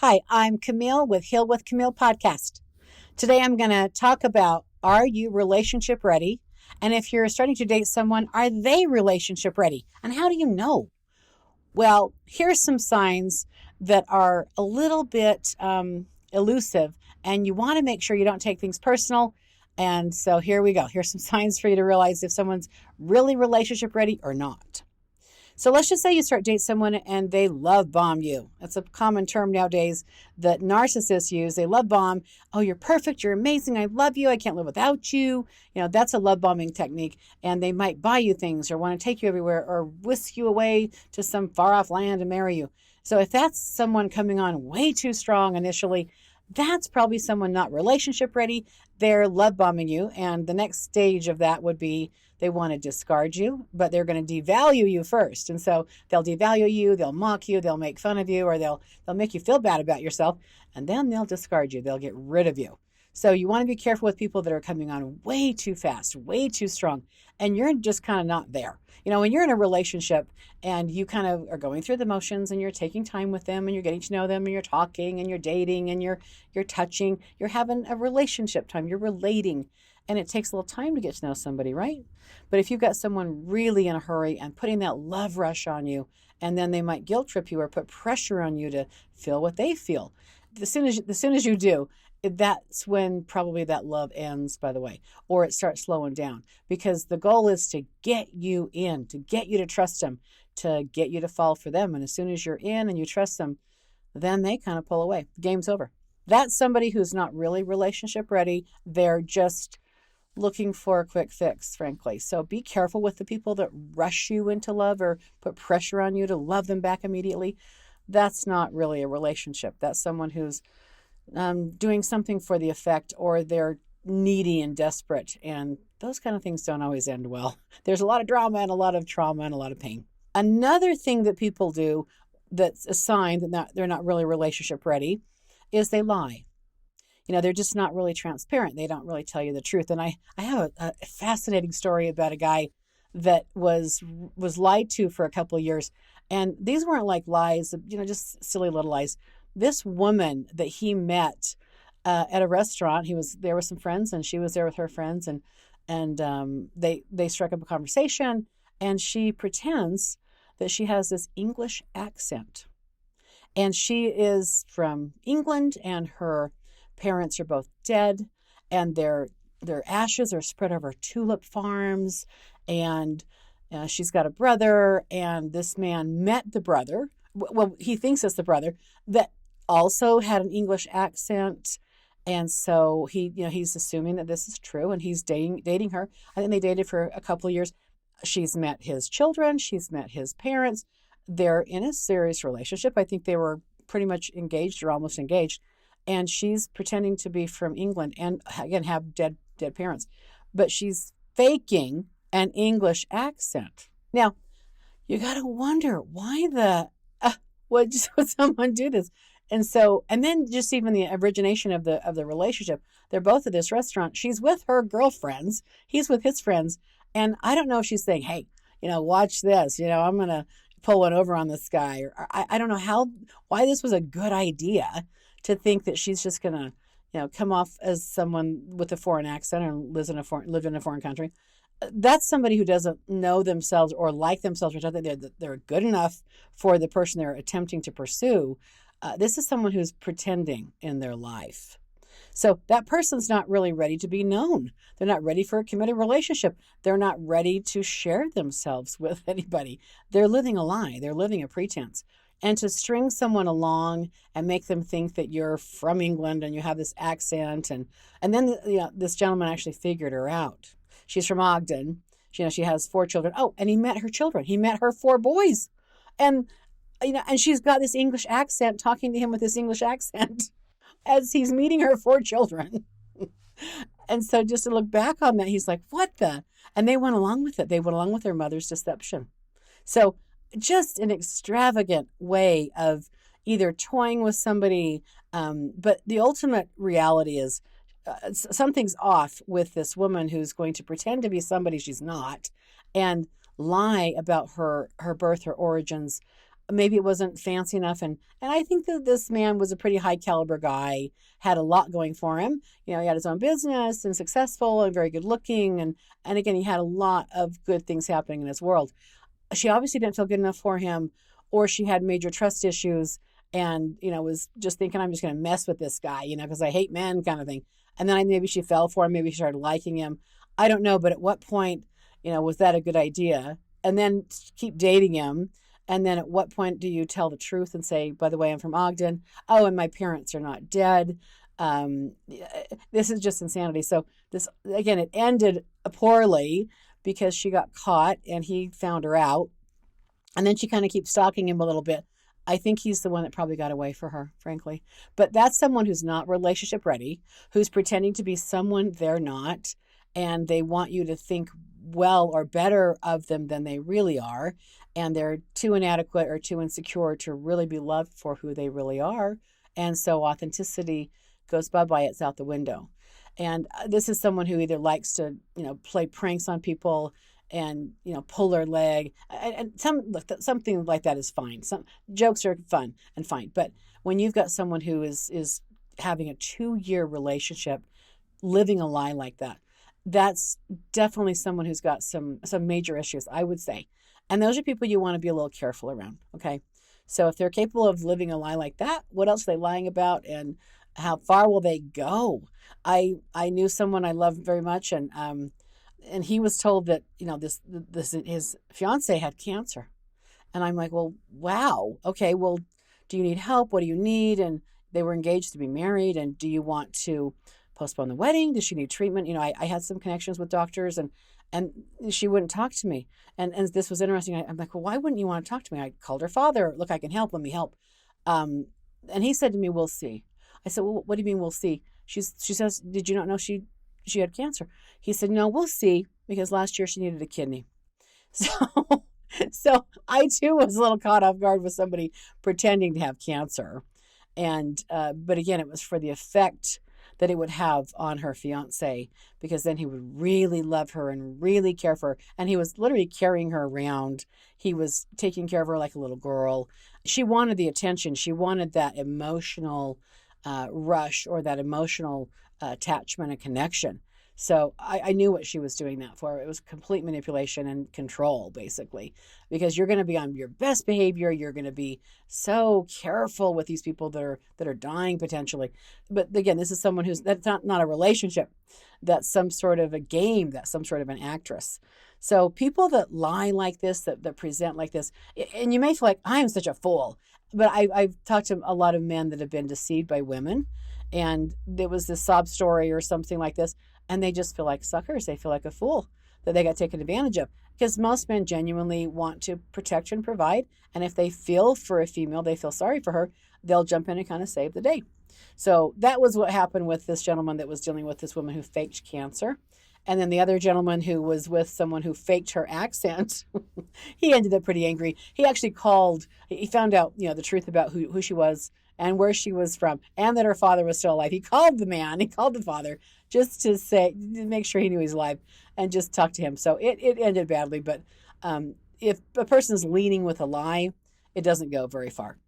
Hi, I'm Kimile with Heal with Kimile podcast. Today I'm going to talk about, are you relationship ready? And if you're starting to date someone, are they relationship ready? And how do you know? Well, here's some signs that are a little bit elusive, and you want to make sure you don't take things personal. And so here we go. Here's some signs for you to realize if someone's really relationship ready or not. So let's just say you start dating someone and they love bomb you. That's a common term nowadays that narcissists use. They love bomb. Oh, you're perfect. You're amazing. I love you. I can't live without you. That's a love bombing technique. And they might buy you things or want to take you everywhere or whisk you away to some far off land and marry you. So if that's someone coming on way too strong initially, that's probably someone not relationship ready. They're love bombing you. And the next stage of that would be they want to discard you, but they're going to devalue you first. And so they'll devalue you, they'll mock you, they'll make fun of you, or they'll make you feel bad about yourself, and then they'll discard you. They'll get rid of you. So you want to be careful with people that are coming on way too fast, way too strong, and you're just kind of not there. When you're in a relationship and you kind of are going through the motions and you're taking time with them and you're getting to know them and you're talking and you're dating and you're touching, you're having a relationship time, you're relating, and it takes a little time to get to know somebody, right? But if you've got someone really in a hurry and putting that love rush on you, and then they might guilt trip you or put pressure on you to feel what they feel. As soon as you do, that's when probably that love ends, by the way, or it starts slowing down, because the goal is to get you in, to get you to trust them, to get you to fall for them. And as soon as you're in and you trust them, then they kind of pull away. The game's over. That's somebody who's not really relationship ready. They're just looking for a quick fix, frankly. So be careful with the people that rush you into love or put pressure on you to love them back immediately. That's not really a relationship. That's someone who's doing something for the effect, or they're needy and desperate. And those kind of things don't always end well. There's a lot of drama and a lot of trauma and a lot of pain. Another thing that people do that's a sign that they're not really relationship ready is they lie. They're just not really transparent. They don't really tell you the truth. And I have a fascinating story about a guy that was lied to for a couple of years. And these weren't like lies, just silly little lies. This woman that he met at a restaurant, he was there with some friends and she was there with her friends, and they struck up a conversation, and she pretends that she has this English accent. And she is from England, and her parents are both dead, and their ashes are spread over tulip farms, and she's got a brother, and this man met the brother. Well, he thinks it's the brother that also had an English accent, and so he's assuming that this is true, and he's dating her. I think they dated for a couple of years. She's met his children, she's met his parents. They're in a serious relationship. I think they were pretty much engaged or almost engaged. And she's pretending to be from England and, again, have dead parents. But she's faking an English accent. Now, you got to wonder, why would someone do this? And then just even the origination of the relationship. They're both at this restaurant. She's with her girlfriends. He's with his friends. And I don't know if she's saying, hey, watch this. I'm going to pull one over on this guy. Or I don't know why this was a good idea to think that she's just going to, come off as someone with a foreign accent and lived in a foreign country. That's somebody who doesn't know themselves or like themselves, or don't think they're good enough for the person they're attempting to pursue. This is someone who's pretending in their life. So that person's not really ready to be known. They're not ready for a committed relationship. They're not ready to share themselves with anybody. They're living a lie. They're living a pretense. And to string someone along and make them think that you're from England and you have this accent, and then this gentleman actually figured her out. She's from Ogden. She has 4 children. Oh, and he met her children. He met her 4 boys, and she's got this English accent, talking to him with this English accent as he's meeting her 4 children. And so just to look back on that, he's like, what the? And they went along with it. They went along with their mother's deception. So just an extravagant way of either toying with somebody. But the ultimate reality is something's off with this woman who's going to pretend to be somebody she's not and lie about her birth, her origins. maybe it wasn't fancy enough. And I think that this man was a pretty high caliber guy, had a lot going for him. He had his own business and successful and very good looking. And again, he had a lot of good things happening in his world. She obviously didn't feel good enough for him, or she had major trust issues and, was just thinking, I'm just going to mess with this guy, because I hate men kind of thing. And then maybe she fell for him. Maybe she started liking him. I don't know. But at what point, was that a good idea? And then keep dating him. And then at what point do you tell the truth and say, by the way, I'm from Ogden. Oh, and my parents are not dead. This is just insanity. So this, again, it ended poorly because she got caught and he found her out. And then she kind of keeps stalking him a little bit. I think he's the one that probably got away for her, frankly. But that's someone who's not relationship ready, who's pretending to be someone they're not, and they want you to think well or better of them than they really are, and they're too inadequate or too insecure to really be loved for who they really are. And so authenticity goes bye-bye, it's out the window. And this is someone who either likes to, play pranks on people and, pull their leg. And something like that is fine. Some jokes are fun and fine. But when you've got someone who is having a 2-year relationship, living a lie like that, that's definitely someone who's got some major issues, I would say. And those are people you want to be a little careful around, okay? So if they're capable of living a lie like that, what else are they lying about, and how far will they go? I knew someone I loved very much, and he was told that, this his fiance had cancer. And I'm like, well, wow. Okay, well, do you need help? What do you need? And they were engaged to be married. And do you want to postpone the wedding? Does she need treatment? I had some connections with doctors, and she wouldn't talk to me. And this was interesting. I'm like, well, why wouldn't you want to talk to me? I called her father. Look, I can help. Let me help. And he said to me, we'll see. I said, well, what do you mean we'll see? She says, did you not know she had cancer? He said, no, we'll see, because last year she needed a kidney. So I too was a little caught off guard with somebody pretending to have cancer. And, but again, it was for the effect that it would have on her fiance, because then he would really love her and really care for her. And he was literally carrying her around. He was taking care of her like a little girl. She wanted the attention. She wanted that emotional rush, or that emotional attachment and connection. So I knew what she was doing that for. It was complete manipulation and control, basically, because you're going to be on your best behavior. You're going to be so careful with these people that are dying potentially. But again, this is someone that's not a relationship. That's some sort of a game. That's some sort of an actress. So people that lie like this, that present like this, and you may feel like, I am such a fool. But I've talked to a lot of men that have been deceived by women, and there was this sob story or something like this, and they just feel like suckers. They feel like a fool, that they got taken advantage of. Because most men genuinely want to protect and provide, and if they feel for a female, they feel sorry for her, they'll jump in and kind of save the day. So that was what happened with this gentleman that was dealing with this woman who faked cancer. And then the other gentleman who was with someone who faked her accent, he ended up pretty angry. He actually he found out, the truth about who she was and where she was from, and that her father was still alive. He called the father just to make sure he knew he's alive, and just talk to him. So it ended badly. But if a person's leading with a lie, it doesn't go very far.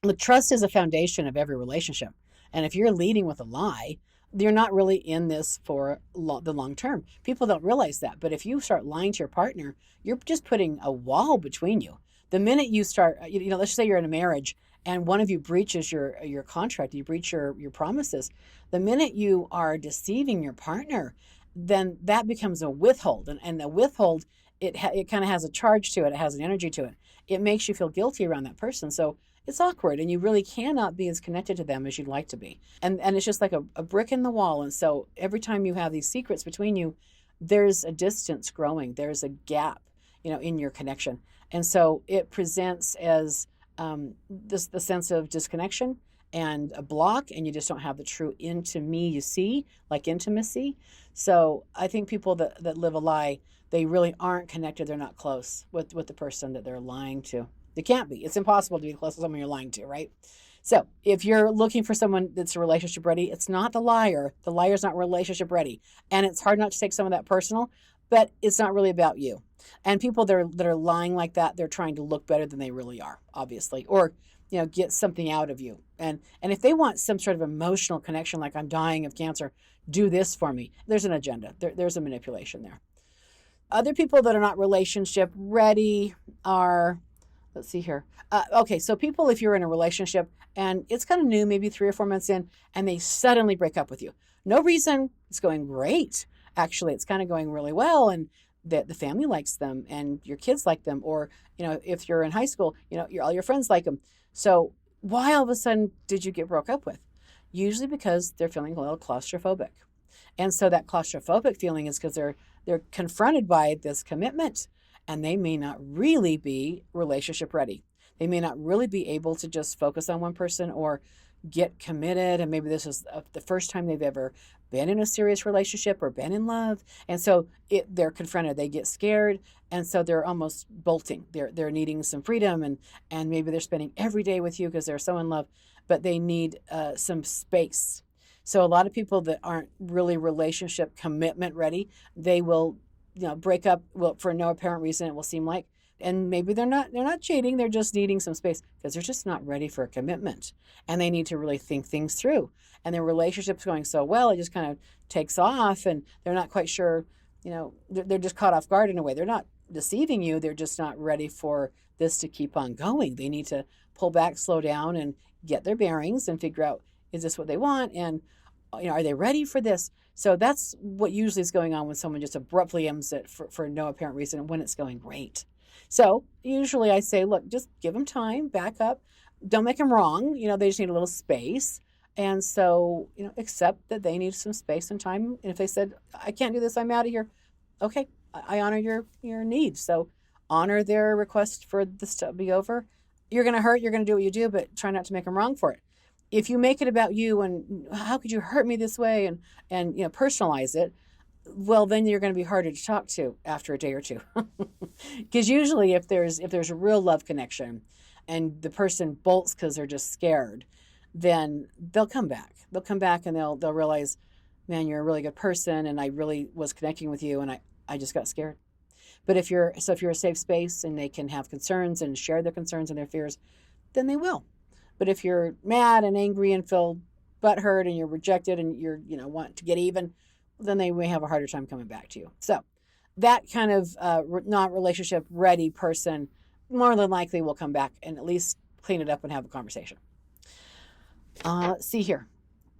The trust is a foundation of every relationship. And if you're leading with a lie, you're not really in this for the long term. People don't realize that. But if you start lying to your partner, you're just putting a wall between you. The minute you start, let's say you're in a marriage and one of you breaches your contract, you breach your promises. The minute you are deceiving your partner, then that becomes a withhold. And the withhold, it kind of has a charge to it. It has an energy to it. It makes you feel guilty around that person. So it's awkward, and you really cannot be as connected to them as you'd like to be. And it's just like a brick in the wall. And so every time you have these secrets between you, there's a distance growing. There's a gap, in your connection. And so it presents as the sense of disconnection and a block, and you just don't have the true intimacy, like intimacy. So I think people that live a lie, they really aren't connected. They're not close with the person that they're lying to. They can't be. It's impossible to be close to someone you're lying to, right? So if you're looking for someone that's relationship ready, it's not the liar. The liar's not relationship ready. And it's hard not to take some of that personal, but it's not really about you. And people that are lying like that, they're trying to look better than they really are, obviously, or get something out of you. And if they want some sort of emotional connection, like I'm dying of cancer, do this for me. There's an agenda. There's a manipulation there. Other people that are not relationship ready are, let's see here. Okay, so people, if you're in a relationship and it's kind of new, maybe 3 or 4 months in, and they suddenly break up with you. No reason. It's going great. Actually, it's kind of going really well, and the family likes them, and your kids like them, or if you're in high school, all your friends like them. So why all of a sudden did you get broke up with? Usually because they're feeling a little claustrophobic, and so that claustrophobic feeling is because they're confronted by this commitment, and they may not really be relationship ready. They may not really be able to just focus on one person or get committed. And maybe this is the first time they've ever been in a serious relationship or been in love. And so they're confronted, they get scared. And so they're almost bolting. They're needing some freedom, and maybe they're spending every day with you because they're so in love, but they need some space. So a lot of people that aren't really relationship commitment ready, they will break up for no apparent reason, it will seem like. And maybe they're not cheating, they're just needing some space because they're just not ready for a commitment. And they need to really think things through. And their relationship's going so well, it just kind of takes off, and they're not quite sure, they're just caught off guard in a way. They're not deceiving you, they're just not ready for this to keep on going. They need to pull back, slow down, and get their bearings and figure out, is this what they want? And are they ready for this? So that's what usually is going on when someone just abruptly ends it for no apparent reason when it's going great. So usually I say, look, just give them time, back up. Don't make them wrong. They just need a little space. And so, accept that they need some space and time. And if they said, I can't do this, I'm out of here. Okay, I honor your needs. So honor their request for this to be over. You're going to hurt, you're going to do what you do, but try not to make them wrong for it. If you make it about you and how could you hurt me this way and personalize it, well, then you're going to be harder to talk to after a day or two. Because usually if there's a real love connection and the person bolts because they're just scared, then they'll come back. They'll come back and they'll realize, man, you're a really good person and I really was connecting with you and I just got scared. But if you're a safe space and they can have concerns and share their concerns and their fears, then they will. But if you're mad and angry and feel butthurt and you're rejected and you're want to get even, then they may have a harder time coming back to you. So that kind of not relationship ready person more than likely will come back and at least clean it up and have a conversation. Let's see here.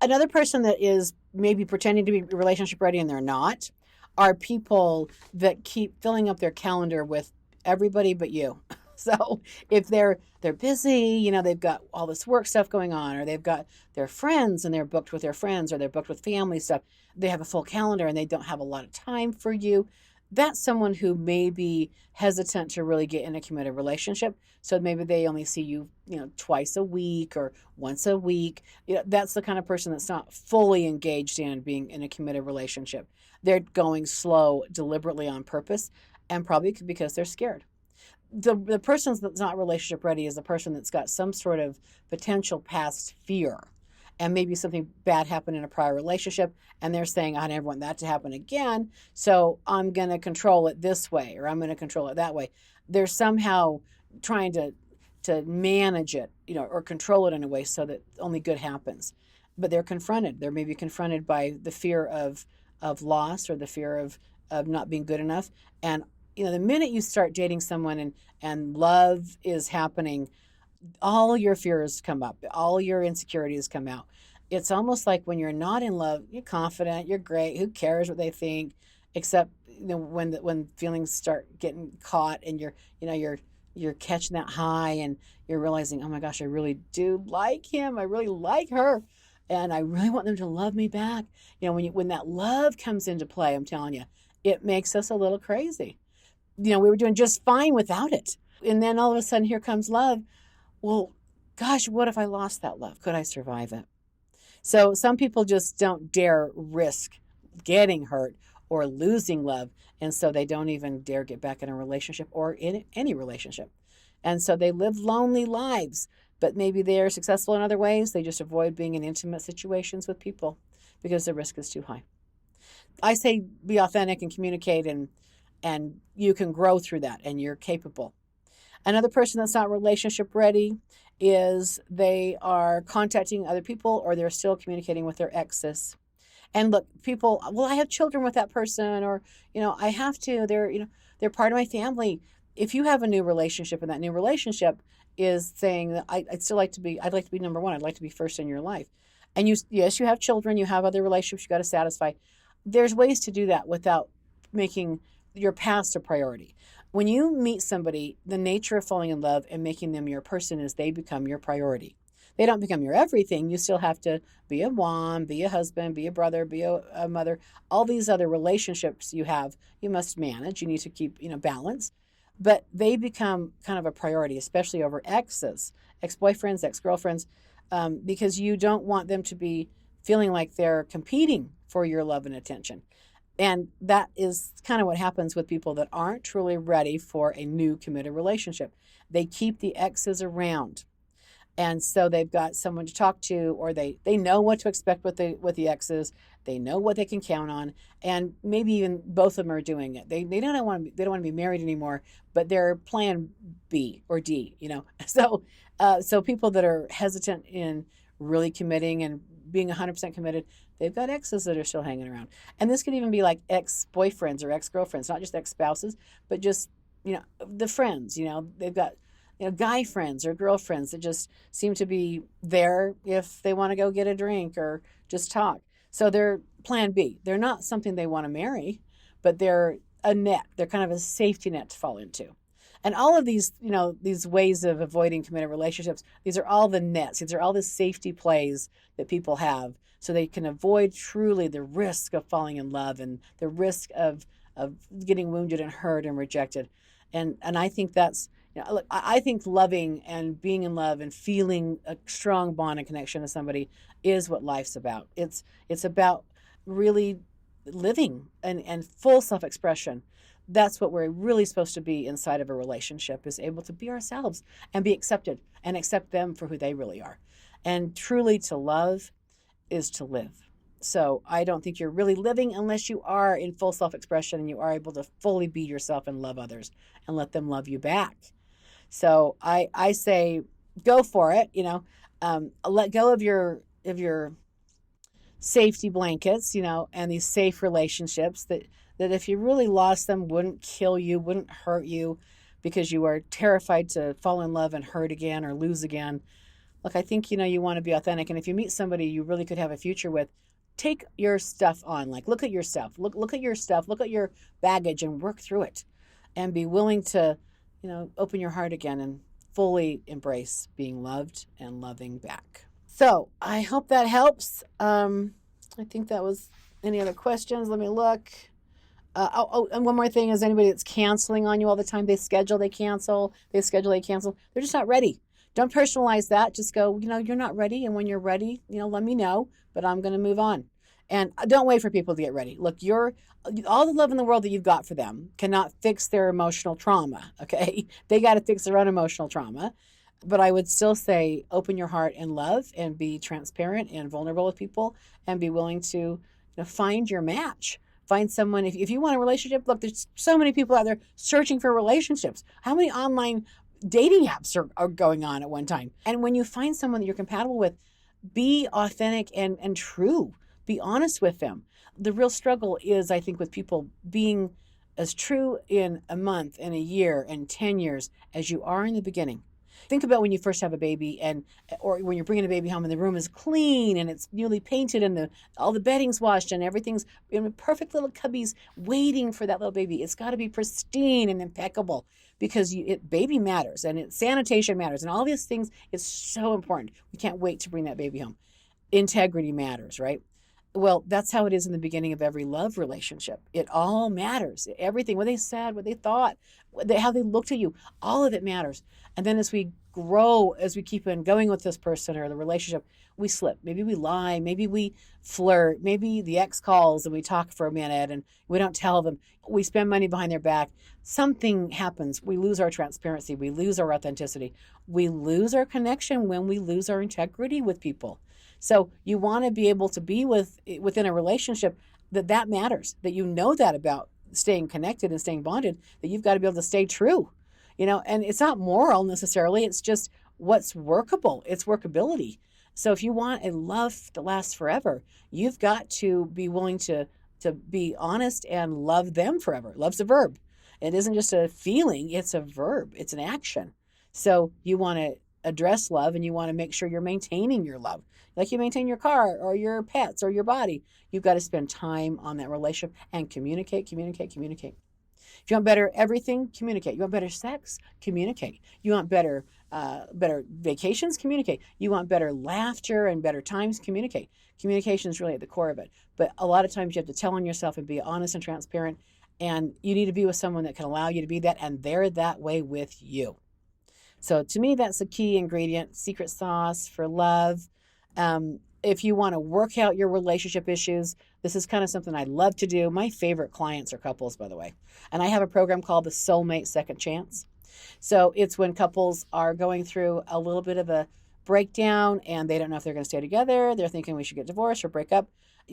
Another person that is maybe pretending to be relationship ready and they're not are people that keep filling up their calendar with everybody but you. So if they're busy, they've got all this work stuff going on, or they've got their friends and they're booked with their friends, or they're booked with family stuff. They have a full calendar and they don't have a lot of time for you. That's someone who may be hesitant to really get in a committed relationship. So maybe they only see you, twice a week or once a week. That's the kind of person that's not fully engaged in being in a committed relationship. They're going slow deliberately on purpose, and probably because they're scared. The person that's not relationship ready is the person that's got some sort of potential past fear, and maybe something bad happened in a prior relationship, and they're saying, I never want that to happen again, so I'm going to control it this way, or I'm going to control it that way. They're somehow trying to manage it, or control it in a way so that only good happens. But they're confronted. They're maybe confronted by the fear of loss or the fear of not being good enough. And the minute you start dating someone and love is happening, all your fears come up, all your insecurities come out. It's almost like when you're not in love, you're confident, you're great, who cares what they think, except when feelings start getting caught and you're catching that high and you're realizing, oh my gosh, I really do like him, I really like her, and I really want them to love me back. When that love comes into play, I'm telling you, it makes us a little crazy. We were doing just fine without it. And then all of a sudden, here comes love. Well, gosh, what if I lost that love? Could I survive it? So some people just don't dare risk getting hurt or losing love. And so they don't even dare get back in a relationship or in any relationship. And so they live lonely lives, but maybe they are successful in other ways. They just avoid being in intimate situations with people because the risk is too high. I say be authentic and communicate, and you can grow through that, and you're capable. Another person that's not relationship ready is they are contacting other people, or they're still communicating with their exes. And look, people, well, I have children with that person, or, I have to, they're part of my family. If you have a new relationship, and that new relationship is saying that I'd like to be number one. I'd like to be first in your life. And yes, you have children, you have other relationships you got to satisfy. There's ways to do that without making your past a priority. When you meet somebody, the nature of falling in love and making them your person is they become your priority. They don't become your everything. You still have to be a mom, be a husband, be a brother, be a mother. All these other relationships you have, you must manage. You need to keep, balance. But they become kind of a priority, especially over exes, ex-boyfriends, ex-girlfriends, because you don't want them to be feeling like they're competing for your love and attention. And that is kind of what happens with people that aren't truly ready for a new committed relationship. They keep the exes around. And so they've got someone to talk to, or they know what to expect with the exes. They know what they can count on, and maybe even both of them are doing it. They don't want to be married anymore, but they're plan B or D. So people that are hesitant in really committing and being 100% committed, they've got exes that are still hanging around. And this could even be like ex-boyfriends or ex-girlfriends, not just ex-spouses, but just the friends. They've got guy friends or girlfriends that just seem to be there if they want to go get a drink or just talk. So they're plan B. They're not something they want to marry, but they're a net. They're kind of a safety net to fall into. And all of these, these ways of avoiding committed relationships, these are all the nets. These are all the safety plays that people have so they can avoid truly the risk of falling in love and the risk of getting wounded and hurt and rejected. And I think that's, look, I think loving and being in love and feeling a strong bond and connection to somebody is what life's about. It's about really living and full self-expression. That's what we're really supposed to be inside of a relationship, is able to be ourselves and be accepted and accept them for who they really are. And truly to love is to live. So I don't think you're really living unless you are in full self-expression and you are able to fully be yourself and love others and let them love you back. So I say go for it, let go of your safety blankets, and these safe relationships that if you really lost them wouldn't kill you, wouldn't hurt you because you are terrified to fall in love and hurt again or lose again. Look, I think, you want to be authentic. And if you meet somebody you really could have a future with, take your stuff on. Like, look at your stuff. Look at your stuff. Look at your baggage and work through it. And be willing to, open your heart again and fully embrace being loved and loving back. So I hope that helps. I think that was any other questions. Let me look. And one more thing is anybody that's canceling on you all the time, they schedule, they cancel. They're just not ready. Don't personalize that. Just go, you're not ready. And when you're ready, let me know, but I'm going to move on. And don't wait for people to get ready. Look, all the love in the world that you've got for them cannot fix their emotional trauma. Okay. They got to fix their own emotional trauma. But I would still say open your heart and love and be transparent and vulnerable with people and be willing to find your match. Find someone. If you want a relationship, look, there's so many people out there searching for relationships. How many online dating apps are going on at one time? And when you find someone that you're compatible with, be authentic and true. Be honest with them. The real struggle is, I think, with people being as true in a month and a year and 10 years as you are in the beginning. Think about when you first have a baby or when you're bringing a baby home and the room is clean and it's newly painted and all the bedding's washed and everything's in perfect little cubbies waiting for that little baby. It's got to be pristine and impeccable because baby matters and sanitation matters and all these things. It's so important. We can't wait to bring that baby home. Integrity matters, right? Well, that's how it is in the beginning of every love relationship. It all matters. Everything, what they said, what they thought, how they looked at you, all of it matters. And then as we grow, as we keep on going with this person or the relationship, we slip. Maybe we lie. Maybe we flirt. Maybe the ex calls and we talk for a minute and we don't tell them. We spend money behind their back. Something happens. We lose our transparency. We lose our authenticity. We lose our connection when we lose our integrity with people. So you want to be able to be within a relationship that matters, that you know that about staying connected and staying bonded, that you've got to be able to stay true, and it's not moral necessarily. It's just what's workable. It's workability. So if you want a love to last forever, you've got to be willing to be honest and love them forever. Love's a verb. It isn't just a feeling, it's a verb, it's an action. So you want to address love and you want to make sure you're maintaining your love. Like you maintain your car or your pets or your body. You've got to spend time on that relationship and communicate, communicate, communicate. If you want better everything, communicate. You want better sex, communicate. You want better vacations, communicate. You want better laughter and better times, communicate. Communication is really at the core of it. But a lot of times you have to tell on yourself and be honest and transparent. And you need to be with someone that can allow you to be that, and they're that way with you. So to me, that's the key ingredient, secret sauce for love. If you want to work out your relationship issues, this is kind of something I love to do. My favorite clients are couples, by the way. And I have a program called the Soulmate Second Chance. So it's when couples are going through a little bit of a breakdown and they don't know if they're going to stay together. They're thinking we should get divorced or break up,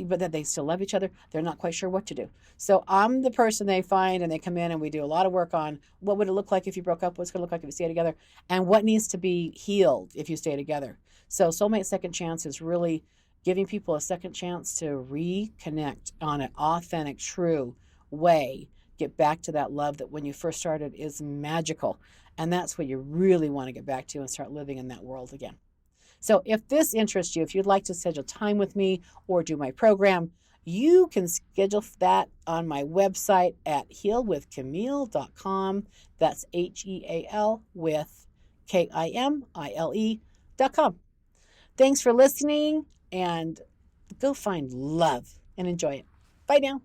but that they still love each other. They're not quite sure what to do. So I'm the person they find, and they come in and we do a lot of work on what would it look like if you broke up, what's going to look like if you stay together, and what needs to be healed if you stay together. So Soulmate Second Chance is really giving people a second chance to reconnect on an authentic, true way, get back to that love that when you first started is magical. And that's what you really want to get back to and start living in that world again. So if this interests you, if you'd like to schedule time with me or do my program, you can schedule that on my website at healwithkimile.com. That's HEAL with KIMILE.com. Thanks for listening, and go find love and enjoy it. Bye now.